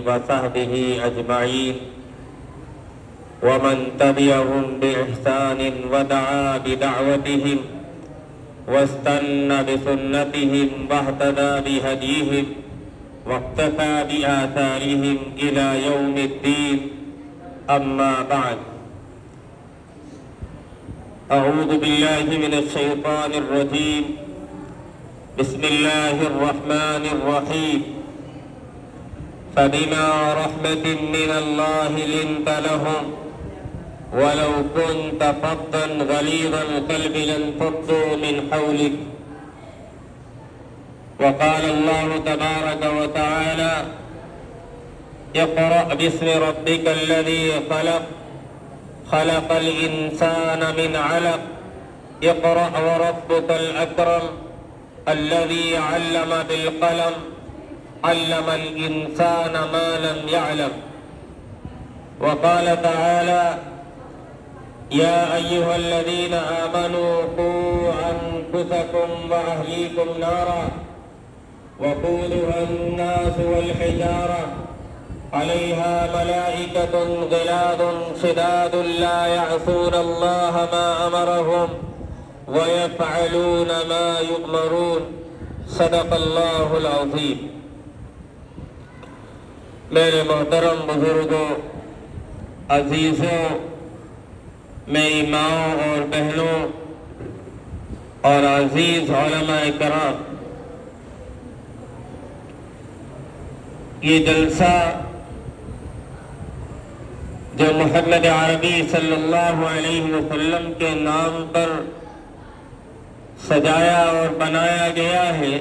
وصحبه أجمعين ومن تبعهم بإحسان ودعا بدعوتهم واستنى بسنتهم واهتدى بهديهم واقتفى بآثارهم إلى يوم الدين. أما بعد، أعوذ بالله من الشيطان الرجيم. بسم الله الرحمن الرحيم. فبما رحمة من الله لنت لهم ولو كنت فظا غليظ القلب لانفضوا من حولك. وقال الله تبارك وتعالى: اقرأ باسم ربك الذي خلق خلق الإنسان من علق اقرأ وربك الأكرم الذي علم بالقلم علم الإنسان ما لم يعلم. وقال تعالى: يا أيها الذين آمنوا قوا أنفسكم وأهليكم نارا وقودها الناس والحجارة عليها ملائكة غلاظ شداد لا يعصون الله ما أمرهم ويفعلون ما يؤمرون. صدق اللہ العظیم. میرے محترم بزرگوں، عزیزوں، میری ماں اور بہنوں اور عزیز علماء کرام، یہ جلسہ جو محمد عربی صلی اللہ علیہ وسلم کے نام پر سجایا اور بنایا گیا ہے،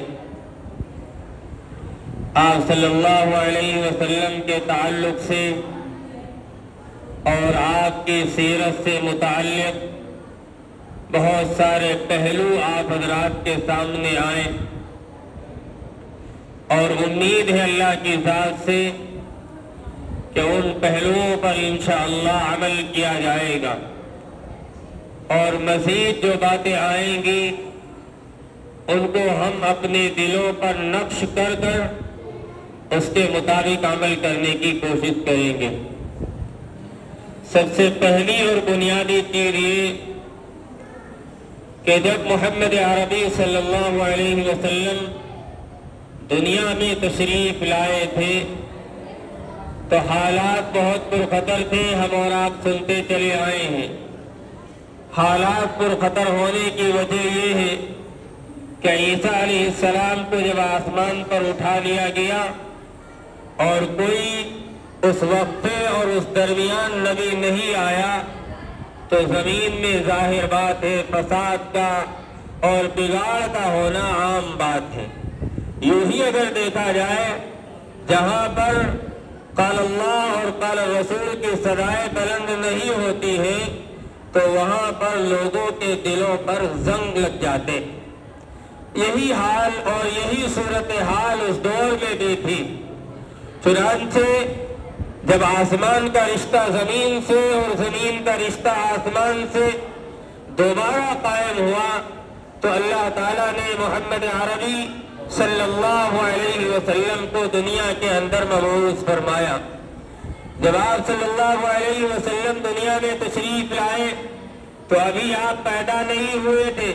آپ صلی اللہ علیہ وسلم کے تعلق سے اور آپ کی سیرت سے متعلق بہت سارے پہلو آپ حضرات کے سامنے آئے، اور امید ہے اللہ کی ذات سے کہ ان پہلوؤں پر انشاءاللہ عمل کیا جائے گا، اور مزید جو باتیں آئیں گی ان کو ہم اپنے دلوں پر نقش کر کر اس کے مطابق عمل کرنے کی کوشش کریں گے۔ سب سے پہلی اور بنیادی چیز یہ کہ جب محمد عربی صلی اللہ علیہ وسلم دنیا میں تشریف لائے تھے تو حالات بہت پرخطر تھے، ہم اور آپ سنتے چلے آئے ہیں۔ حالات پرخطر ہونے کی وجہ یہ ہے کہ عیسیٰ علیہ السلام کو جب آسمان پر اٹھا لیا گیا اور کوئی اس وقفے اور اس درمیان نبی نہیں آیا تو زمین میں ظاہر بات ہے فساد کا اور بگاڑ کا ہونا عام بات ہے۔ یوں ہی اگر دیکھا جائے، جہاں پر قال اللہ اور قال رسول کی صدائیں بلند نہیں ہوتی ہیں تو وہاں پر لوگوں کے دلوں پر زنگ لگ جاتے۔ یہی حال اور یہی صورتحال اس دور میں بھی تھی۔ چنانچہ جب آسمان کا رشتہ زمین سے اور زمین کا رشتہ آسمان سے دوبارہ قائم ہوا تو اللہ تعالیٰ نے محمد عربی صلی اللہ علیہ وسلم کو دنیا کے اندر مبعوث فرمایا۔ جب آپ صلی اللہ علیہ وسلم دنیا میں تشریف لائے تو ابھی آپ پیدا نہیں ہوئے تھے،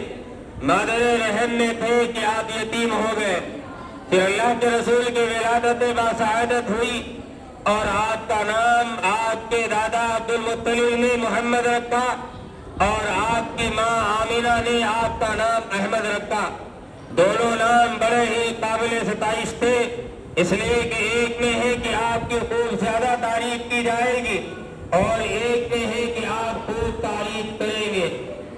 مادر رحم میں تھے کہ آپ یتیم ہو گئے۔ پھر اللہ کے رسول کی ولادت باسعادت ہوئی اور آپ کا نام آپ کے دادا عبد المطلب نے محمد رکھا اور آپ کی ماں آمینہ نے آپ کا نام احمد رکھا۔ دونوں نام بڑے ہی قابل ستائش تھے، اس لیے کہ ایک میں ہے کہ آپ کی خوب زیادہ تعریف کی جائے گی اور ایک میں ہے کہ آپ خوب تعریف کریں گے۔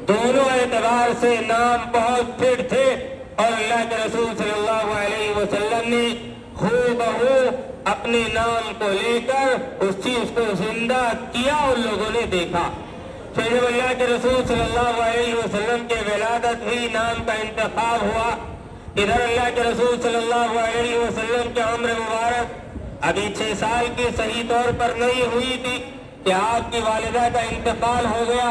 دونوں اعتبار سے نام بہت فٹ تھے اور اللہ کے رسول صلی اللہ علیہ وسلم نے ہو اپنے نام کو لے کر اس چیز کو زندہ کیا، ان لوگوں نے دیکھا۔ پھر جب اللہ کے رسول صلی اللہ علیہ وسلم کے ولادت ہوئی، نام کا انتخاب ہوا، ادھر اللہ کے رسول صلی اللہ علیہ وسلم کی عمر مبارک ابھی 6 سال کی صحیح طور پر نہیں ہوئی تھی کہ آپ کی والدہ کا انتقال ہو گیا۔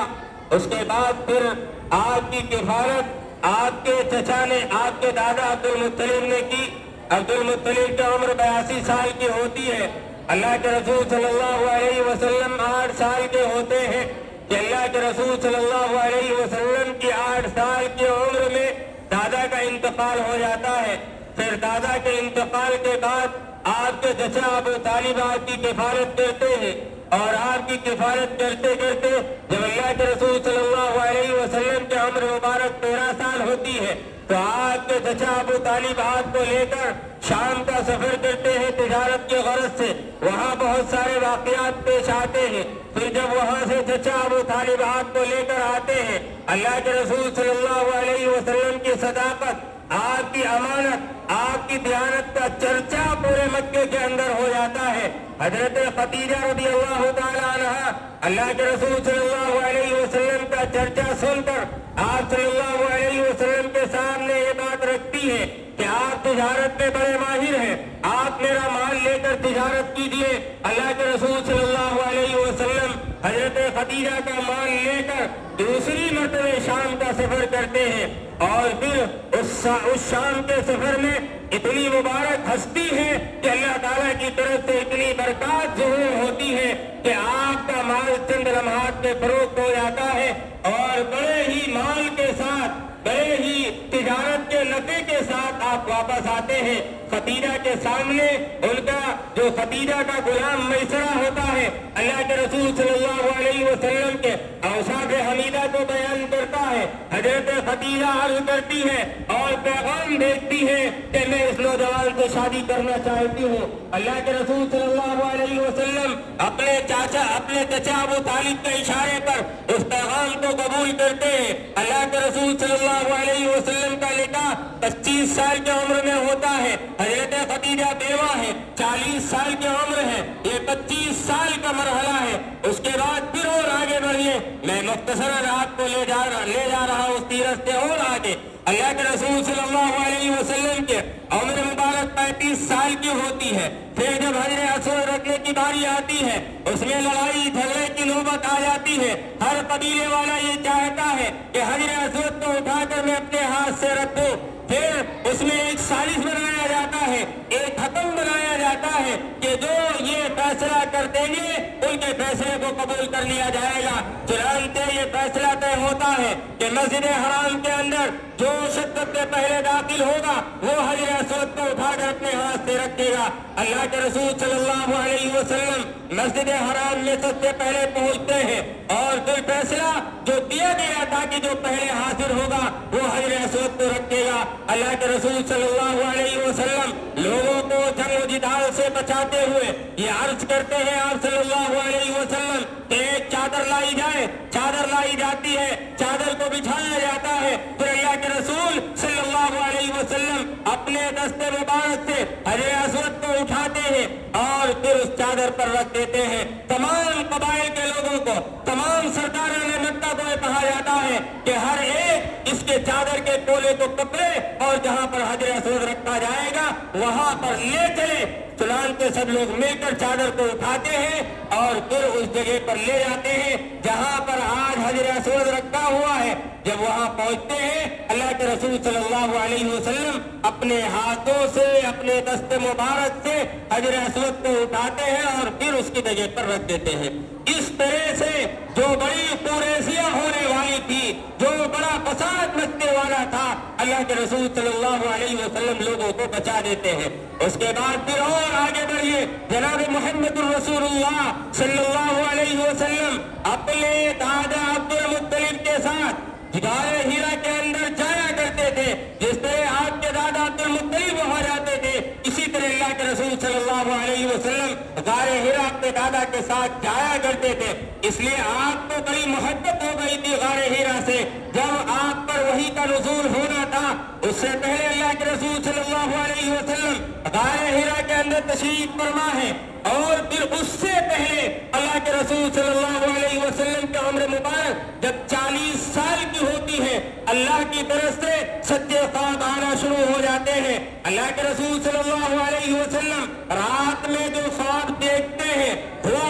اس کے بعد پھر آپ کی کفالت آپ کے چچا نے، آپ کے دادا عبد المطلب نے کی۔ عبد المطلب کی عمر 82 سال کی ہوتی ہے اللہ کے رسول صلی اللہ علیہ وسلم 8 سال کے ہوتے ہیں کہ اللہ کے رسول صلی اللہ علیہ وسلم کی 8 سال کی عمر میں دادا کا انتقال ہو جاتا ہے. پھر دادا کے انتقال کے بعد آپ کے چچا ابو طالب آپ کی کفالت کرتے ہیں اور آپ کی کفالت کرتے کرتے جب اللہ کے رسول صلی اللہ علیہ وسلم کی عمر مبارک 13 سال ہوتی ہے تو آپ کے چچا ابو طالب آپ کو لے کر شام کا سفر کرتے ہیں تجارت کے غرض سے. وہاں بہت سارے واقعات پیش آتے ہیں. پھر جب وہاں سے چچا ابو طالب آپ کو لے کر آتے ہیں, اللہ کے رسول صلی اللہ علیہ وسلم کی صداقت, آپ کی امانت, آپ کی دیانت کا چرچا پورے مکے کے اندر ہو جاتا ہے. حضرت خدیجہ رضی اللہ تعالی عنہا اللہ کے رسول صلی اللہ علیہ وسلم کا چرچا سن کر آپ صلی اللہ علیہ وسلم کے سامنے یہ بات رکھتی ہے کہ آپ تجارت میں بڑے ماہر ہیں, آپ میرا مال لے کر تجارت کیجیے. اللہ کے رسول صلی اللہ علیہ وسلم حضرت خدیجہ کا مال لے کر دوسری مرتبہ شام کا سفر کرتے ہیں اور پھر اس شام کے سفر میں اتنی مبارک ہستی ہے کہ اللہ تعالیٰ کی طرف سے اتنی برکات ظہور ہوتی ہے کہ آپ کا مال چند لمحات میں فروخت ہو جاتا ہے اور بڑے ہی مال کے ساتھ, بڑے ہی تجارت کے نفع کے ساتھ آپ واپس آتے ہیں. خدیجہ کے سامنے ان کا جو خدیجہ کا غلام میسرہ ہوتا ہے اللہ کے رسول صلی اللہ علیہ وسلم کے اوصاف حمیدہ کو بیان کرتا ہے. حضرت خدیجہ عرض کرتی ہے اور پیغام بھیجتی ہے کہ میں اس نوجوان سے شادی کرنا چاہتی ہوں. اللہ کے رسول صلی اللہ علیہ وسلم اپنے چچا ابو طالب کے اشارے پر اس پیغام کو قبول کرتے ہیں. اللہ کے رسول صلی اللہ علیہ وسلم کا نکاح 25 سال کی عمر میں ہوتا ہے. حضرت خدیجہ بیوہ ہے, 40 سال کی عمر ہے, یہ 25 سال کا مرحلہ ہے. اس کے بعد پھر اور آگے بڑھیے, میں مختصراً آپ کو لے جا رہا ہوں اس سیرت سے اور آگے. اللہ کے رسول صلی اللہ علیہ وسلم کے عمر مبارک 35 سال کی ہوتی ہے. پھر جب حجر اسود رکھنے کی باری آتی ہے اس میں لڑائی جھگڑے کی نوبت آ جاتی ہے. ہر قبیلے والا یہ چاہتا ہے کہ حجر اسود کو اٹھا کر میں اپنے ہاتھ سے رکھوں. پھر اس میں ایک سازش بنایا جاتا ہے, ایک حکم بنایا جاتا ہے کہ جو یہ فیصلہ کر دیں گے ان کے فیصلے کو قبول کر لیا جائے گا. چنانچہ یہ فیصلہ طے ہوتا ہے کہ مسجد حرام کے اندر جو شخص سے پہلے داخل ہوگا وہ حجر اسود کو اٹھا کر اپنے ہاتھ سے رکھے گا. اللہ کے رسول صلی اللہ علیہ وسلم مسجد حرام میں سب سے پہلے پہنچتے ہیں اور پھر فیصلہ جو دیا گیا تھا کہ جو پہلے حاضر ہوگا وہ حجر اسود کو رکھے گا. اللہ کے رسول صلی اللہ علیہ وسلم لوگوں کو جنگ و جدال سے بچاتے ہوئے یہ عرض کرتے ہیں آپ صلی اللہ علیہ وسلم کہ ایک چادر لائی جائے. چادر لائی جاتی ہے, چادر کو بچھایا جاتا ہے. پھر اللہ کے رسول صلی اللہ علیہ وسلم اپنے دست مبارک سے حجر اسود کو اٹھاتے ہیں اور پھر اس چادر پر رکھ دیتے ہیں. تمام قبائل کے لوگوں کو, تمام سرداروں نے مکہ کو کہا جاتا ہے کہ ہر ایک اس کے چادر کے کولے کو پکڑے اور جہاں پر حجر اسود رکھا جائے گا وہاں پر لے چلے. چنانچہ سب لوگ مل کر چادر کو اٹھاتے ہیں اور پھر اس جگہ پر لے جاتے ہیں جہاں پر آج حجر اسود رکھا ہوا ہے. جب وہاں پہنچتے ہیں اللہ کے رسول صلی اللہ علیہ وسلم اپنے ہاتھوں سے, اپنے دست مبارک سے حجر اسود کو اٹھاتے ہیں اور پھر اس کی جگہ پر رکھ دیتے ہیں. اس طرح سے جو بڑی قریشیاں ہونے والی تھی, جو بڑا فساد مچنے والا تھا, اللہ کے رسول صلی اللہ علیہ وسلم لوگوں کو بچا دیتے ہیں. اس کے بعد پھر اور آگے بڑھیے, جناب محمد الرسول اللہ صلی اللہ علیہ وسلم اپنے دادا عبد المطلب کے ساتھ غار ہیرا کے اندر جایا کرتے تھے. جس طرح آپ کے دادا عبد المطلب وہاں جاتے تھے اسی طرح اللہ کے رسول صلی اللہ علیہ وسلم غار ہیرا اپنے دادا کے ساتھ جایا کرتے تھے. اس لیے آپ کو بڑی محبت ہو گئی تھی غار ہیرا سے. جب آپ پر وحی کا نزول ہونا تھا اس سے پہلے اللہ کے رسول صلی اللہ علیہ وسلم غار ہیرا کے اندر تشریف فرما ہے اور پھر اس سے پہلے اللہ کے رسول صلی اللہ علیہ وسلم کی عمر مبارک جب 40 سال کی ہوتی ہے اللہ کی طرف سے سچے خواب آنا شروع ہو جاتے ہیں. اللہ کے رسول صلی اللہ علیہ وسلم رات میں جو خواب دیکھتے ہیں وہ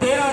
13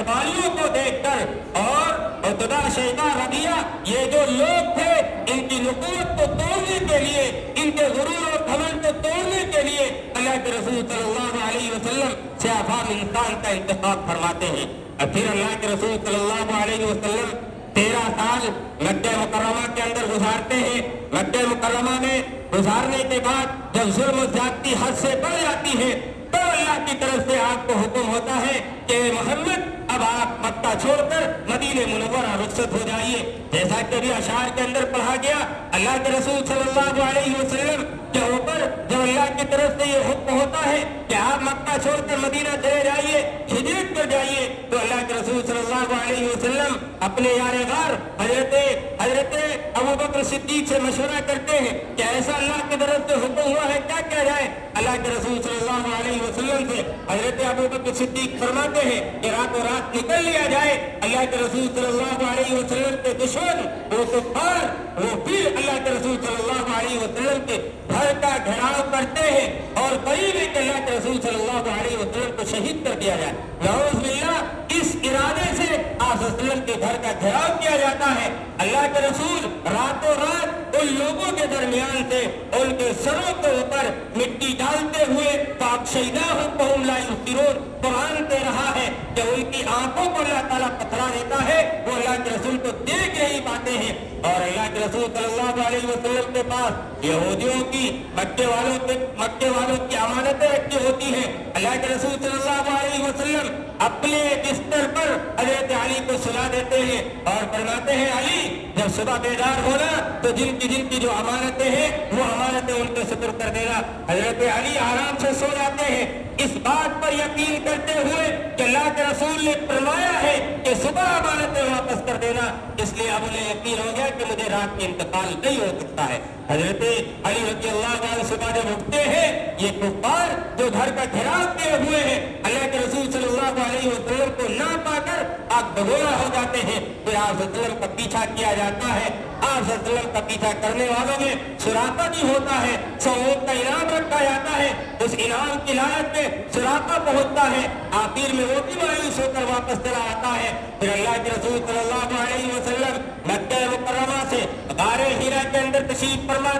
قربانیوں کو دیکھ کر اور عتبہ شیبہ ربیعہ یہ جو لوگ تھے ان کی نبوت کو توڑنے کے لیے ان کے غرور اور گھمنڈ کو توڑنے کے لیے اللہ کے رسول صلی اللہ علیہ وسلم سے عوام انسان کا انتخاب فرماتے ہیں. اور پھر اللہ کے رسول صلی اللہ علیہ وسلم 13 سال مکہ مکرمہ کے اندر گزارتے ہیں. مکہ مکرمہ میں گزارنے کے بعد جب ظلم و زیادتی حد سے بڑھ جاتی ہے تو اللہ کی طرف سے آپ کو حکم ہوتا ہے کہ محمد اب آپ مکہ چھوڑ کر مدینہ منورہ رخصت ہو جائیے. جیسا کہ بھی اشعار کے اندر پڑھا گیا اللہ کے رسول صلی اللہ علیہ وسلم کے اوپر جب اللہ کی طرف سے یہ حکم ہوتا ہے کہ آپ مکہ چھوڑ کر مدینہ چلے جائیے ہجرت کر جائیے تو اللہ کے رسول صلی اللہ علیہ وسلم اپنے یار غار حضرت ابوبکر صدیق سے مشورہ کرتے ہیں کہ ایسا اللہ کی طرف سے حکم ہوا ہے کیا کیا جائے. اللہ کے رسول صلی اللہ علیہ وسلم سے حضرت ابوبکر صدیق فرماتے ہیں کہ راتوں رات نکل لیا جائے. اللہ کے رسول صلی اللہ علیہ وسلم کے دشمن وہ کفار وہ پھر اللہ کے رسول صلی اللہ علیہ وسلم کے گھر کا گھیراؤ کرتے ہیں اور قریب ہے کہ اللہ کے رسول صلی اللہ علیہ وسلم کو شہید کر دیا جائے. نعوذ باللہ اس ارادے سے آپ وسلم کے گھر کا گھیراؤ کیا جاتا ہے. اللہ کے رسول راتوں رات ان لوگوں کے درمیان سے ان کے سروں کے اوپر مٹی ڈالتے ہوئے فَأَغْشَيْنَاهُمْ لَا يُبْصِرُونَ قرآن کہہ رہا ہے کہ ان کی آنکھوں کو اللہ تعالیٰ پتھرا دیتا ہے وہ اللہ کے رسول کو دیکھ نہیں پاتے ہیں. اور اللہ کے رسول صلی اللہ علیہ وسلم کے پاس یہودیوں کی مکے والوں کی امانتیں رکھی ہوتی ہیں. اللہ کے رسول صلی اللہ علیہ وسلم اپنے بستر پر حضرت علی کو سلا دیتے ہیں اور فرماتے ہیں علی جب صبح بیدار ہونا تو جن کی جو امانتیں ہیں وہ امانتیں ان کو سپرد کر دینا. حضرت علی آرام سے سو جاتے ہیں اس بات پر یقین کرتے ہوئے کہ اللہ کے رسول نے فرمایا ہے کہ صبح امانتیں واپس کر دینا. اس لیے اب انہیں یقین ہو گیا کہ مجھے رات میں انتقال نہیں ہو سکتا ہے. حضرت علی رضی اللہ عنہ صبح جب اٹھتے ہیں یہ کفار جو گھر کا گھیراؤ کیے ہوئے ہیں اللہ کے رسول صلی اللہ علیہ وسلم کو نہ پا کر آگ بگولا ہو جاتے ہیں. پھر آپ وسلم کا پیچھا کیا جاتا ہے. آپ وسلم کا پیچھا کرنے والوں میں سراقہ بھی ہوتا ہے. ثواب کا انعام رکھا جاتا ہے. اس انعام کی لالچ میں سراقہ پہنچتا ہے. آخر میں وہ بھی مایوس ہو کر واپس چلا آتا ہے. پھر اللہ کے رسول صلی اللہ علیہ وسلم مکہ مکرمہ سے غار ہیرا کے اندر تشریف فرما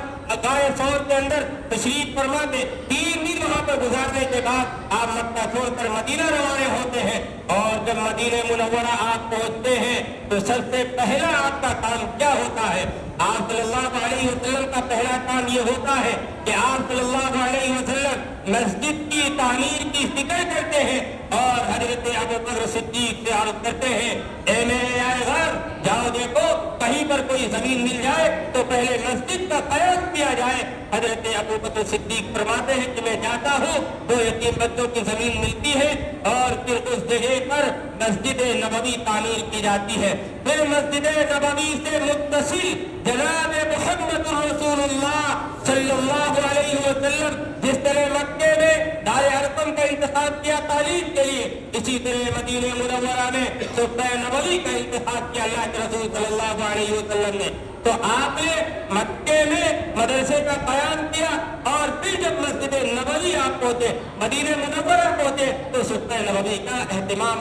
غار ثور کے اندر تشریف فرما کے 3 دن وہاں پر گزارنے کے بعد آپ مکہ چھوڑ کر مدینہ روانہ ہوتے ہیں. اور جب مدینہ منورہ آپ پہنچتے ہیں تو سب سے پہلا آپ کا کام کیا ہوتا ہے؟ آپ صلی اللہ علیہ وسلم کا پہلا کام یہ ہوتا ہے کہ آپ صلی اللہ علیہ وسلم مسجد کی تعمیر کی فکر کرتے ہیں اور حضرت ابوبکر صدیق سے عرض کرتے ہیں اے میرے یار غار جاؤ دیکھو کہیں پر کوئی زمین مل جائے تو پہلے مسجد کا قیام کیا جائے. حضرت ابوبکر صدیق فرماتے ہیں کہ میں جاتا ہوں تو یتیم بچوں کی زمین ملتی ہے اور پھر اس جگہ پر مسجد نبوی تعمیر کی جاتی ہے. پھر مسجد نبوی سے متصل جناب محمد رسول اللہ صلی اللہ علیہ وسلم جس طرح مکے میں دار ارقم کا انتخاب کیا تعلیم کے لیے اسی طرح مدینہ منورہ میں صوبہ نبوی کا انتخاب کیا اللہ کے رسول صلی اللہ علیہ وسلم نے. تو آپ نے مکے میں مدرسے کا قیام کیا اور پھر جب مسجد نبوی آپ پہنچے مدینہ منورہ پہنچے تو صوبہ نبوی کا اہتمام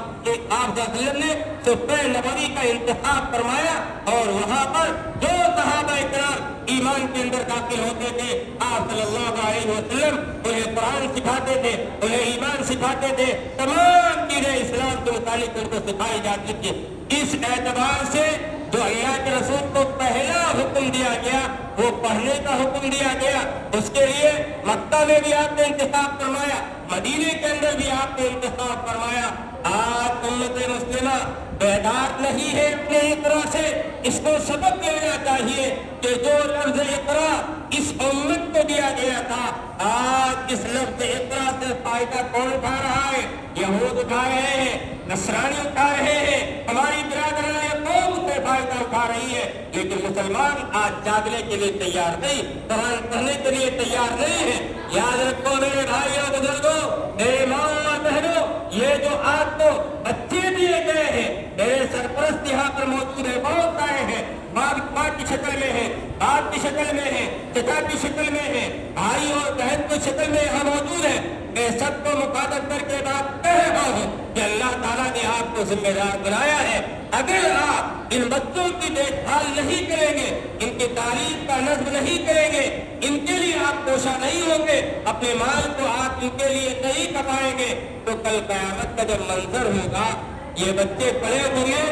آپ نے صوبہ نبوی کا انتخاب فرمایا اور وہاں پر جو صحابہ کرام ایمان کے اندر داخل ہوتے تھے آپ صلی اللہ علیہ وسلم انہیں قرآن سکھاتے تھے انہیں ایمان سکھاتے تھے تمام چیزیں اسلام کے متعلق ان کو سکھائی جاتی تھی. اس اعتبار سے جو اللہ کے رسول کو پہلا حکم دیا گیا وہ پڑھنے کا حکم دیا گیا. اس کے لیے مکہ میں بھی آپ نے انتخاب فرمایا مدینے کے اندر بھی آپ نے انتخاب فرمایا. آج امت مسلمہ بیدار نہیں ہے اپنے اقرا سے. اس کو سبق لینا چاہیے کہ جو لفظ اقرا اس امت کو دیا گیا تھا آج اس لفظ اقرا سے فائدہ کون اٹھا رہا ہے؟ یہود اٹھا رہے ہیں نصرانی اٹھا رہے ہیں ہماری برادران قوم سے فائدہ اٹھا رہی ہے لیکن مسلمان آج جاگنے کے لیے تیار نہیں قرآن پڑھنے کے لیے تیار نہیں ہے. یاد رکھو میرے بھائیوں بزرگوں میرے ماں بہنوں یہ جو آپ کو بچے دیے گئے ہیں میرے سرپرست یہاں پر موجود ہے بہت سارے ہیں ماں کی شکل میں ہے باپ کی شکل میں ہے چچا کی شکل میں ہے بھائی اور بہن کی شکل میں یہاں موجود ہے. میں سب کو مخاطب کر کے بات کہہ رہا ہوں کہ اللہ تعالیٰ نے آپ کو کو ذمہ دار بنایا ہے۔ اگر آپ ان بچوں کی دیکھ بھال نہیں کریں گے، ان کی تعلیم کا نظم نہیں کریں گے، ان کے لیے آپ کوشاں نہیں ہوں گے، اپنے مال کو آپ ان کے لیے نہیں کمائیں گے، تو کل قیامت کا جب منظر ہوگا یہ بچے کھڑے ہوں گے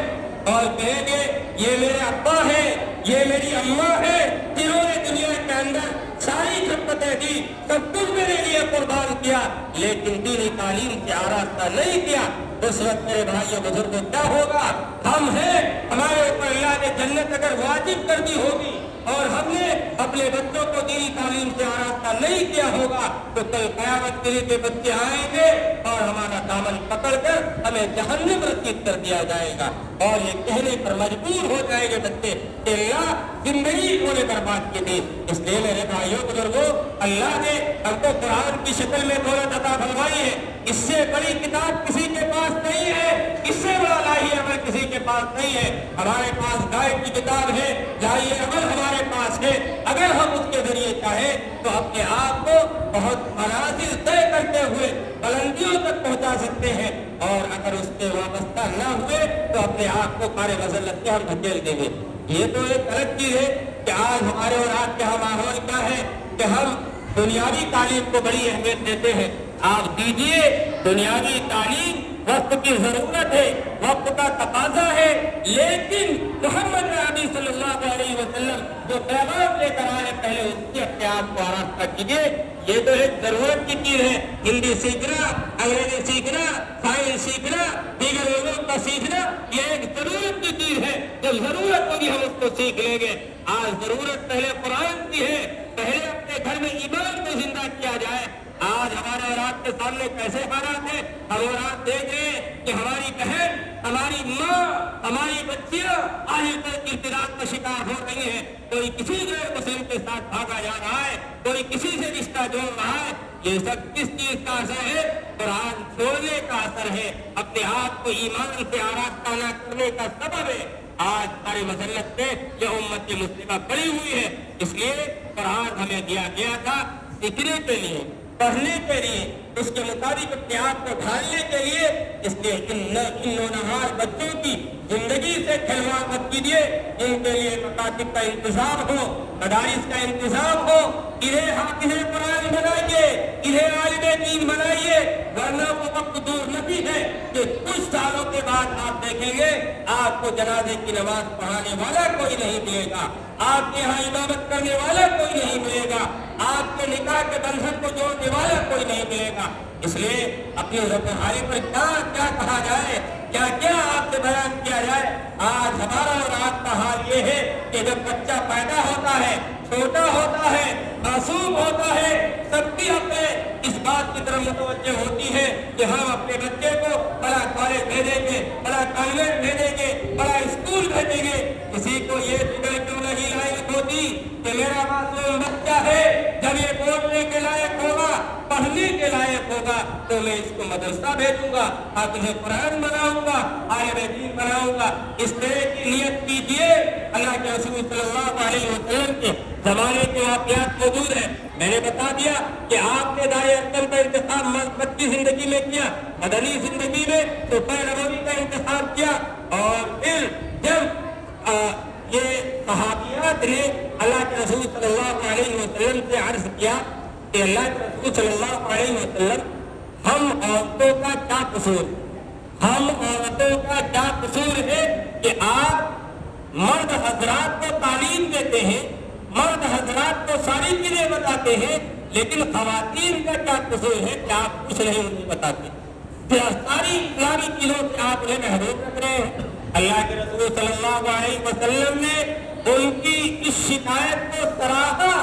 اور کہیں گے یہ میرے ابا ہے، یہ میری اماں ہے، جنہوں نے دنیا کے اندر ساری خدمتیں دی، سب کچھ میرے لیے قربان کیا، لیکن دینی تعلیم سے آراستہ نہیں کیا۔ اس وقت میرے بھائیوں بزرگوں کیا ہوگا؟ ہم ہیں، ہمارے اوپر اللہ نے جنت اگر واجب کر دی ہوگی اور ہم نے اپنے بچوں کو دینی تعلیم سے آراستہ نہیں کیا ہوگا تو کل قیامت کے لیے بچے آئیں گے اور ہمارا دامن پکڑ کر ہمیں جہنم رسید کر دیا جائے گا، اور یہ کہنے پر مجبور ہو جائیں گے بچے کہ اللہ زندگی انہوں نے برباد کی تھی۔ اس لیے میرے بھائیوں بزرگوں، اللہ نے ہم کو قرآن کی شکل میں دولت عطا فرمائی ہے، اس سے بڑی کتاب کسی کے پاس نہیں ہے، اس سے بڑا لاہی عمل کسی کے پاس نہیں ہے۔ ہمارے پاس گائیڈ کی کتاب ہے، لاہی عمل ہمارے پاس ہے، اگر ہم اس کے ذریعے چاہیں تو اپنے آپ کو بہت منازل طے کرتے ہوئے بلندیوں تک پہنچا سکتے ہیں، اور اگر اس سے وابستہ نہ ہوئے تو اپنے آپ کو پارے مذلت سے ہم دھکیل دیں گے۔ یہ تو ایک الگ چیز ہے کہ آج ہمارے اور آج کا ماحول کیا ہے کہ ہم دنیاوی تعلیم کو بڑی اہمیت دیتے ہیں۔ آپ دیجئے، دنیاوی تعلیم وقت کی ضرورت ہے، وقت کا تقاضا ہے، لیکن محمد عربی صلی اللہ علیہ وسلم جو پیغام لے کر آئے پہلے اس سے اپنے آپ کو آراستہ کیجیے۔ یہ تو ایک ضرورت کی چیز ہے، ہندی سیکھنا، انگریزی سیکھنا، سائنس سیکھنا، دیگر علوم کا سیکھنا، یہ ایک ضرورت کی چیز ہے، جب ضرورت ہوگی ہم اس کو سیکھ لیں گے۔ آج ضرورت پہلے قرآن کی ہے، پہلے اپنے گھر میں ایمان کو زندہ کیا جائے۔ آج ہمارے اور آپ کے سامنے کیسے حالات ہیں، ہم اور آپ دیکھ رہے ہیں کہ ہماری بہن، ہماری ماں، ہماری بچیاں آج تک ارتداد کا شکار ہو رہی ہیں، کوئی کسی غیر مسلم کے ساتھ بھاگا جا رہا ہے، کوئی کسی سے رشتہ جوڑ رہا ہے۔ یہ سب کس چیز کا اثر ہے؟ قرآن چھوڑنے کا اثر ہے، اپنے آپ کو ایمان سے آراستہ نہ کرنے کا سبب ہے۔ آج ساری مذلت پہ یہ امت مسلمہ پڑی ہوئی ہے، اس لیے قرآن ہمیں دیا گیا تھا سیکھنے کے لیے، پڑھنے کے لیے، اس کے مطابق اپنے آپ کو ڈھالنے کے لیے۔ اس لیے ان نونہار بچوں کی زندگی سے کھلواڑ مت کیجیے، ان کے لیے مکاتب کا انتظام ہو، مدارس کا انتظام ہو، انہیں حافظ قرآن بنائیے، انہیں عالم دین بنائیے، ورنہ وہ وقت دور نہیں ہے کہ کچھ سالوں کے بعد آپ دیکھیں گے آپ کو جنازے کی نماز پڑھانے والا کوئی نہیں ملے گا، آپ کے یہاں عبادت کرنے والا کوئی نہیں ملے گا، آپ کے نکاح کے بندھن کو جوڑنے والا کوئی نہیں ملے گا۔ اس لیے اپنی زبان پر کیا کہا جائے، کیا کیا آپ سے بیان کیا جائے۔ آج ہمارا اور آپ کا حال یہ ہے کہ جب بچہ پیدا ہوتا ہے، چھوٹا ہوتا ہے، معصوم ہوتا ہے، سب بھی اپنے اس بات کی طرف متوجہ ہوتی ہے کہ ہم اپنے بچے کو بڑا کالج بھیجیں گے، بڑا کانوینٹ بھیجیں گے، بڑا اسکول بھیجیں گے۔ کسی کو یہ فکر کیوں نہیں لاحق ہوتی کہ میرا معصوم بچہ ہے، جب یہ بولنے کے لائق ہوگا، پڑھنے کے لائق ہوگا تو میں اس کو مدرسہ بھیجوں گا، حافظ قرآن بناؤں گا، عالم دین بناؤں گا۔ اس طرح کی نیت کیجیے۔ اللہ کے رسول صلی اللہ علیہ وسلم کے زمانے کے واقعات موجود ہیں۔ میں نے بتا دیا کہ آپ نے دائیں ارکن کا انتخاب مکی زندگی میں کیا، مدنی زندگی میں صحبہ نبوی کا انتخاب کیا، اور پھر جب یہ صحابیات نے اللہ کے رسول صلی اللہ علیہ وسلم سے عرض کیا کہ اللہ کے رسول صلی اللہ علیہ وسلم، ہم عورتوں کا کیا قصور، ہم عورتوں کا کیا قصور ہے کہ آپ مرد حضرات کو تعلیم دیتے ہیں، مرد حضرات کو ساری چیزیں بتاتے ہیں، لیکن خواتین کا کیا قصور ہے کہ آپ کچھ نہیں انہیں بتاتے، ساری اسلامی چیزوں سے آپ انہیں محروم رکھ رہے ہیں۔ اللہ کے رسول صلی اللہ علیہ وسلم نے ان کی اس شکایت کو سراہا،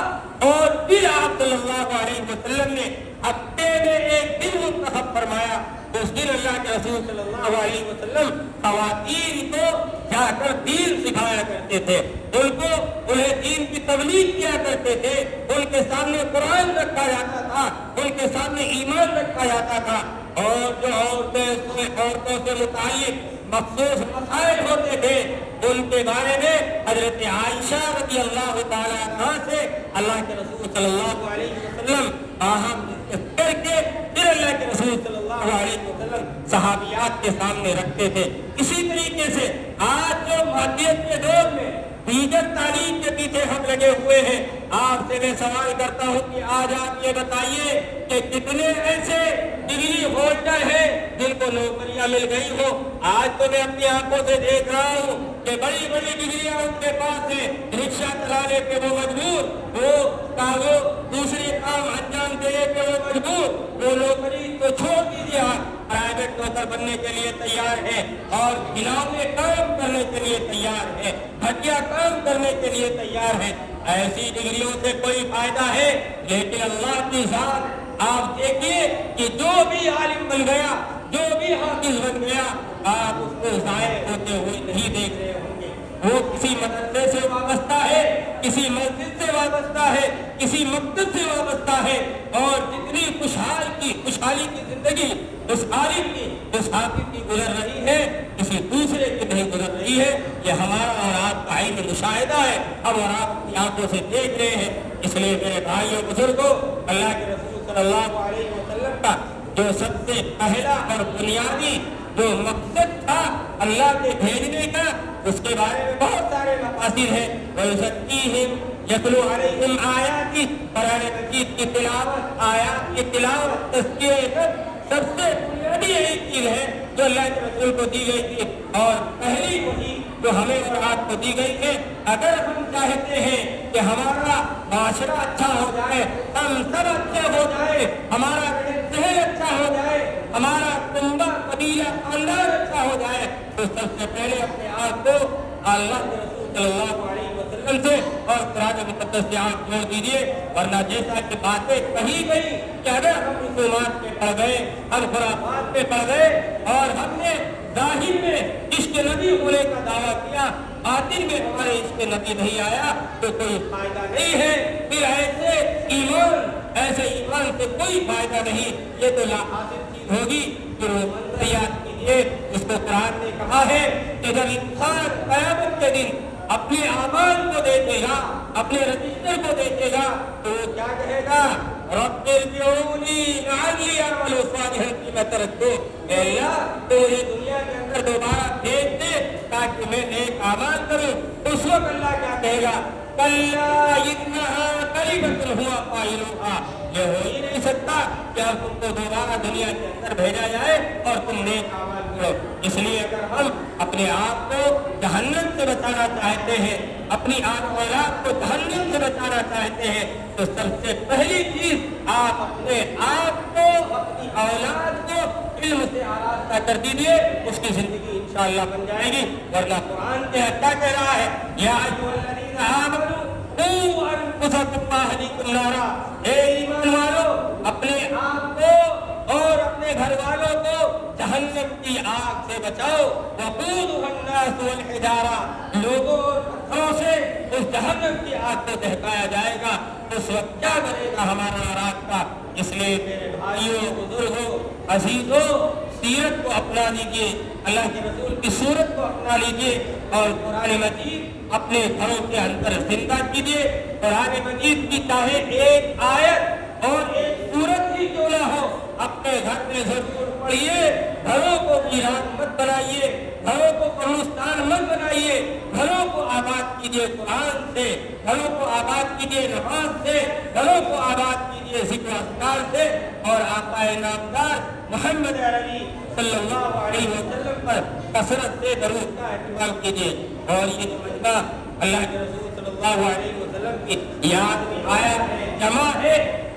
اور پھر آپ صلی اللہ علیہ وسلم نے ہفتے میں ایک دن منتخب فرمایا، اس دن اللہ کے رسول صلی اللہ علیہ وسلم خواتین کو جا کر دین سکھایا کرتے تھے، انہیں دین کی تبلیغ کیا کرتے تھے، ان کے سامنے قرآن رکھا جاتا تھا، ان کے سامنے ایمان رکھا جاتا تھا، اور جو عورتوں سے متعلق مخصوص مسائل ہوتے تھے ان کے بارے میں حضرت عائشہ رضی اللہ تعالیٰ عنہا سے اللہ کے رسول صلی اللہ علیہ وسلم کر کے پھر اللہ کے رسول صلی اللہ علیہ وسلم صحابیات کے سامنے رکھتے تھے۔ اسی طریقے سے آج جو مادیت کے دور میں دیگر تعلیم کے پیچھے ہم لگے ہوئے ہیں، آپ سے میں سوال کرتا ہوں کہ آج آپ یہ بتائیے کہ کتنے ایسے ڈگری ہولڈر ہیں جن کو نوکریاں مل گئی ہو۔ آج تو میں اپنی آنکھوں سے دیکھ رہا ہوں کہ بڑی بڑی ڈگریاں ان کے پاس ہیں، رکشہ چلانے پہ وہ مجبور، وہ دوسری کام انجام دینے پہ وہ مجبور، وہ نوکری تو چھوڑ دیجیے، پرائیویٹ نوکر بننے کے لیے تیار ہے اور گھناؤنے کام کرنے کے لیے تیار ہے، گھٹیا کام کرنے کے لیے تیار ہے۔ ایسی ڈگریوں سے کوئی فائدہ ہے؟ لیکن اللہ کی ذات آپ دیکھیے کہ جو بھی عالم بن گیا، جو بھی حافظ بن گیا، آپ اس کو ضائع ہوتے ہوئے نہیں دیکھ رہے ہوں گے۔ وہ کسی مدرسے سے وابستہ ہے، کسی مسجد سے وابستہ ہے، کسی مکتب سے وابستہ ہے، اور جتنی خوشحالی کی زندگی اس عالم کی، اس حافظ کی گزر رہی ہے، کسی دوسرے کی نہیں گزر رہی ہے۔ یہ ہمارا اور آپ کا عین مشاہدہ ہے، ہم اور آپ اپنی آنکھوں سے دیکھ رہے ہیں۔ اس لیے میرے بھائیوں بزرگوں، اللہ کے رسول صلی اللہ علیہ وسلم کا جو سب سے پہلا اور بنیادی جو مقصد تھا اللہ کے بھیجنے کا، اس کے بارے میں بہت سارے مقاصد ہیں۔ وَيُزَكِّيهِمْ یتلو علیہم آیاتی، قرآن مجید کی تلاوت، آیات کی تلاوت، تذکیہ، سب سے بنیادی یہی چیز ہے جو اللہ کے رسول کو دی گئی تھی، اور پہلی وہی جو ہمیں اور آپ کو دی گئی ہے۔ اگر ہم چاہتے ہیں کہ ہمارا معاشرہ اچھا ہو جائے، ہم سب اچھے ہو جائے، ہمارا شہر اچھا ہو جائے، ہمارا کنبہ، قبیلہ، خاندان اچھا ہو جائے، تو سب سے پہلے اپنے آپ کو اللہ کے رسول صلی اللہ علیہ وسلم سے اور قرآن مقدس سے آپ جوڑ دیجیے۔ ورنہ جیسا کہ باتیں کہی گئی کہ اگر ہم رسومات پہ پڑ گئے، ہم خرافات پہ پڑ گئے، اور ہم نے ظاہر میں عشق نبی ہونے کا دعویٰ کیا، باطن میں ہمارے عشق نبی نہیں آیا، تو کوئی فائدہ نہیں ہے۔ پھر ایسے ایمان سے کوئی فائدہ نہیں، یہ تو لا حاصل چیز ہوگی۔ پھر وہ منظر یاد کیجیے جس کو قرآن نے کہا ہے کہ جب انسان قیامت کے دن اپنے اعمال کو دیکھے گا، اپنے رجسٹر کو دیکھے گا، تو وہ کیا کہے گا؟ رب ارجعونی لعلی اعمل صالحا فیما ترکت۔ اے اللہ تو یہ دنیا کے اندر دوبارہ بھیج دے تاکہ میں نیک اعمال کروں۔ اس وقت اللہ کیا کہے گا؟ کلا انہا کلمۃ ہوا قائلوہا۔ یہ ہو ہی نہیں سکتا کہ اب تم کو دوبارہ دنیا کے اندر بھیجا جائے اور تم نیک اعمال کرو۔ اس لیے اگر ہم اپنے آپ کو جہنم سے بچانا چاہتے ہیں، اپنی آل و اولاد کو جہنم سے بچانا چاہتے ہیں، تو سب سے پہلی چیز آپ اپنے آپ کو، اپنی اولاد کو علم سے آراستہ کر دیجیے، اس کی زندگی انشاءاللہ بن جائے گی۔ ورنہ قرآن کیا کہہ رہا ہے؟ یا ایھا الذین آمنوا قوا انفسکم واہلیکم نارا۔ اے ایمان والو، اپنے آپ کو اور اپنے گھر والوں کو جہنم کی آگ سے بچاؤ۔ وقودھا الناس والحجارہ، لوگوں اور پتھروں سے اس جہنم کی آگ کو دہکایا جائے گا۔ اس وقت کیا بنے گا ہمارا اور آپ کا؟ اس لیے میرے بھائیوں، بزرگوں، عزیزوں، سیرت کو اپنا لیجیے، اللہ کے رسول کی صورت کو اپنا لیجیے، اور قرآن مجید اپنے گھروں کے اندر زندہ کیجیے۔ قرآن مجید کی چاہے ایک آیت اور ایک سورت ہی کیوں نہ ہو، اپنے گھر میں ضرور پڑھیے۔ گھروں کو ویران مت بنائیے، گھروں کو قبرستان مت بنائیے، گھروں کو آباد کیجیے قرآن سے، گھروں کو آباد کیجیے نماز سے، گھروں کو آباد کیجیے ذکر و اذکار سے، اور آقا نامدار محمد عربی صلی اللہ علیہ وسلم پر کثرت سے درود کا اہتمام کیجیے۔ اور یہ جو مجمع اللہ کے رسول صلی اللہ علیہ وسلم کی یاد میں آیا ہے، جمع ہے،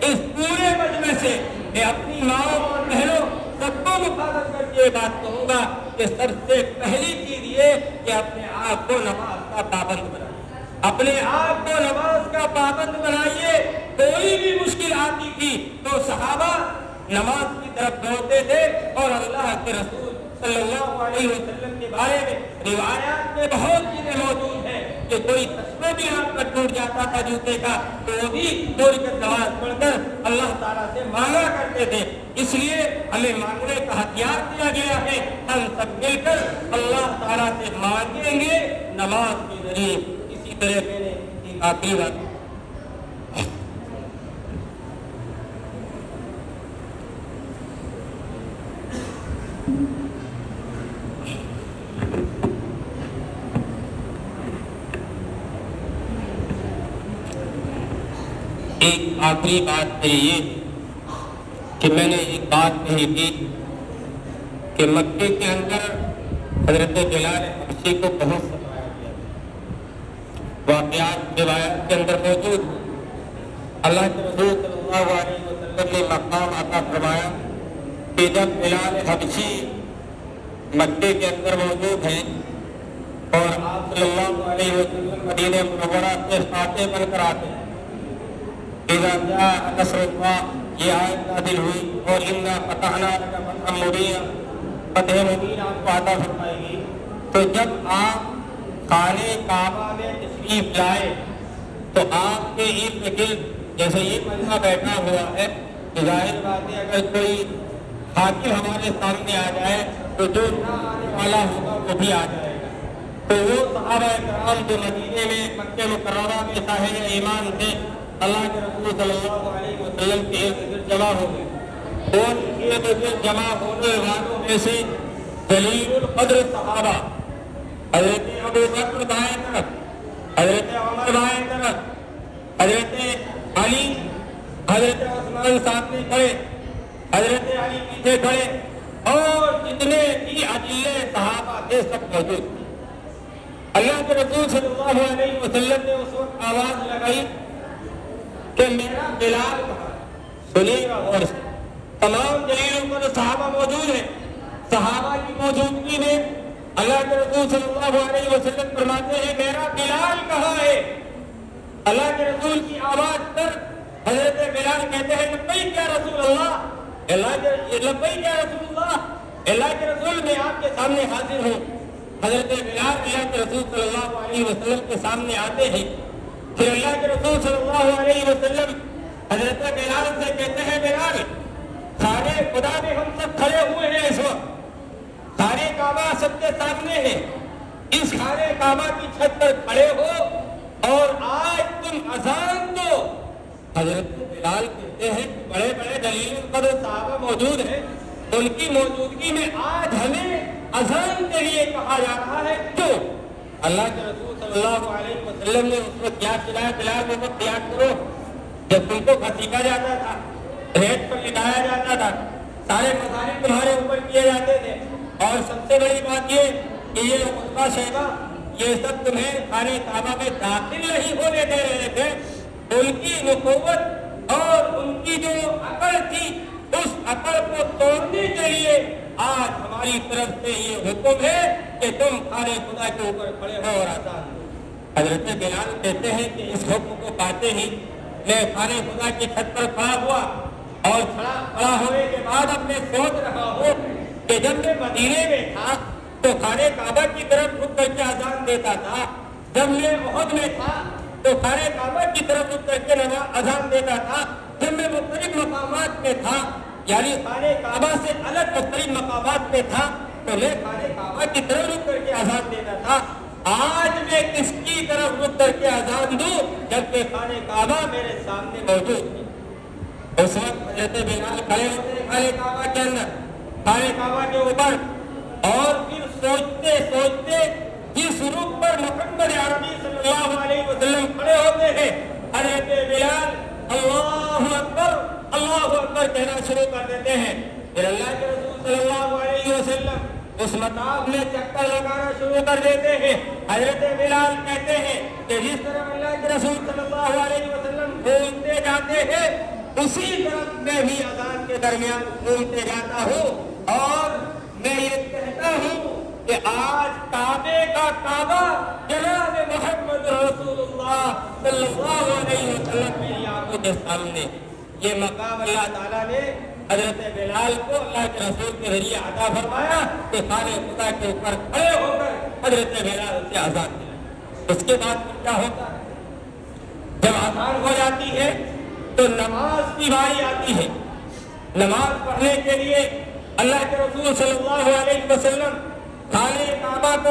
اس پورے مجمع سے میں اپنی ماؤں اور بہنوں سب کو مخاطب کر کے بات کہوں گا کہ سب سے پہلی چیز یہ کہ اپنے آپ کو نماز کا پابند بنائیے، اپنے آپ کو نماز کا پابند بنائیے۔ کوئی بھی مشکل آتی تھی تو صحابہ نماز کی طرف دوڑتے تھے، اور اللہ کے رسول صلی اللہ علیہ وسلم کے بارے میں روایات میں بہت چیزیں موجود ہیں کہ کوئی تسمہ بھی ہاتھ پر ٹوٹ جاتا تھا جوتے کا، تو وہ بھی 2 رکعت نماز پڑھ کر اللہ تعالیٰ سے مانگا کرتے تھے۔ اس لیے ہمیں مانگنے کا ہتھیار دیا گیا ہے، ہم سب مل کر اللہ تعالیٰ سے مانگیں گے نماز کے ذریعے۔ اسی طرح میں نے ایک آخری بات ایک آخری بات ہے یہ کہ میں نے ایک بات کہی تھی کہ مکے کے اندر حضرت بلال حبشی کو بہت ستایا گیا، واقعات روایات کے اندر موجود۔ اللہ کے رسول صلی اللہ علیہ وسلم نے مقام عطا فرمایا کہ جب بلال حبشی مکے کے اندر موجود ہیں اور آپ صلی اللہ علیہ وسلم مدینہ منورہ سے فاتح بن کر آتے ہیں، اذا جاء نصر اللہ، یہ آیت نازل ہوئی، اور انا فتحنا لک فتحا مبینا، فتح مبین آپ کو عطا فرمائے گی۔ تو جب آپ خانہ کعبہ میں تشریف لائے تو آپ کے ارد گرد جیسے یہ بندہ بیٹھا ہوا ہے، ظاہر بات ہے اگر کوئی حاکم ہمارے سامنے آ جائے تو جو نہ آنے والا ہوگا وہ بھی آ جائے گا۔ تو وہ صحابہ کرام جو مدینے میں مکہ مکرمہ میں صاحب ایمان تھے، اللہ کے رسول صلی اللہ علیہ وسلم کے ارد گرد جمع ہو گئے، اور ارد گرد جمع ہونے والوں میں سے جلیل القدر صحابہ حضرت ابو بکر دائیں طرف، حضرت عمر بائیں طرف، حضرت علی، حضرت عثمان سامنے کھڑے، حضرت علی پیچھے کھڑے، اور جتنے بھی عدل صحابہ تھے سب موجود تھے۔ اللہ کے رسول صلی اللہ علیہ وسلم نے اس وقت آواز لگائی کہ میرا بلال کہاں؟ سنیے گا غور سے، تمام جلیلوں پر صحابہ موجود ہیں۔ صحابہ کی موجودگی میں اللہ کے رسول صلی اللہ علیہ وسلم فرماتے ہیں میرا بلال کہاں ہے؟ اللہ کے رسول کی آواز پر حضرت بلال کہتے ہیں لبیک یا رسول اللہ، لبیک یا رسول اللہ، اللہ کے رسول میں آپ کے سامنے حاضر ہوں۔ حضرت بلال اللہ کے رسول صلی اللہ علیہ وسلم کے سامنے آتے ہیں، پھر اللہ کے رسول صلی اللہ علیہ وسلم حضرت بلال سے کہتے ہیں بلال، خانہ خدا میں ہم سب کھڑے ہوئے ہیں، اس وقت خانہ کعبہ سب کے سامنے ہے، اس خانہ کعبہ کی چھت پر کھڑے ہو اور آج تم اذان دو۔ حضرت بلال کہتے ہیں کہ بڑے بڑے جلیل القدر صحابہ موجود ہیں، ان کی موجودگی میں آج ہمیں اذان کے لیے کہا جا رہا ہے، کیوں؟ اللہ کے رسول صلی اللہ علیہ وسلم نے اس وقت یاد دلایا بلال وہ وقت یاد کرو جب تم کو گھسیٹا جاتا تھا، ریت پر لٹایا جاتا تھا، سارے مصائب تمہارے اوپر کیے جاتے تھے، اور سب سے بڑی بات یہ کہ یہ عتبہ شیبہ یہ سب تمہیں خانہ کعبہ میں داخل نہیں ہونے دے رہے تھے۔ ان کی نبوت اور ان کی جو عقل تھی، اس عقل کو توڑنے کے لیے آج ہماری طرف سے یہ حکم ہے کہ تم خانہ خدا کے اوپر کھڑے ہو اور اذان دو۔ حضرت بلال کہتے ہیں کہ اس حکم کو پاتے ہی میں خانہ خدا کی چھت پر کھڑا ہوا، اور کھڑا ہونے کے بعد اب میں سوچ رہا ہوں کہ جب میں مدینے میں تھا تو خانہ کعبہ کی طرف رک کر کے اذان دیتا تھا، جب میں احد میں تھا تو خانہ کعبہ کی طرف رک کر کے اذان دیتا تھا، جب میں مختلف مقامات میں تھا یعنی خانہ کعبہ سے الگ مختلف مقامات میں تھا تو میں خانہ کعبہ کی طرف رک کر کے اذان دیتا تھا۔ آج میں کس کی طرف رک کر کے اذان دوں جبکہ خانہ کعبہ میرے سامنے موجود ہے؟ اس وقت حضرت بلال کھڑے ہوتے ہیں خانہ کعبہ کے اندر، خانہ کعبہ کے اوپر، اور پھر سوچتے سوچتے جس رخ پر محمد عربی صلی اللہ علیہ وسلم کھڑے ہوتے ہیں، حضرت بلال اللہ اکبر کہنا شروع کر دیتے ہیں۔ پھر اللہ کے رسول صلی اللہ علیہ وسلم اس مطاف میں چکر لگانا شروع کر دیتے ہیں۔ حضرت بلال کہتے ہیں کہ جس طرح اللہ کے رسول صلی اللہ علیہ وسلم گھومتے جاتے ہیں اسی طرح میں بھی اذان کے درمیان گھومتے جاتا ہوں، اور میں یہ کہتا ہوں کہ آج کعبے کا کعبہ جناب محمد رسول اللہ صلی اللہ علیہ وسلم میری آنکھوں کے سامنے۔ یہ مقام اللہ تعالیٰ نے حضرت بلال کو اللہ کے رسول کے ذریعے عطا فرمایا کہ خانہ خدا کے اوپر کھڑے ہو کر حضرت بلال سے اذان دلائی۔ اس کے بعد پھر کیا ہوتا ہے؟ جب اذان ہو جاتی ہے تو نماز کی باری آتی ہے۔ نماز پڑھنے کے لیے اللہ کے رسول صلی اللہ علیہ وسلم خانہ کعبہ کو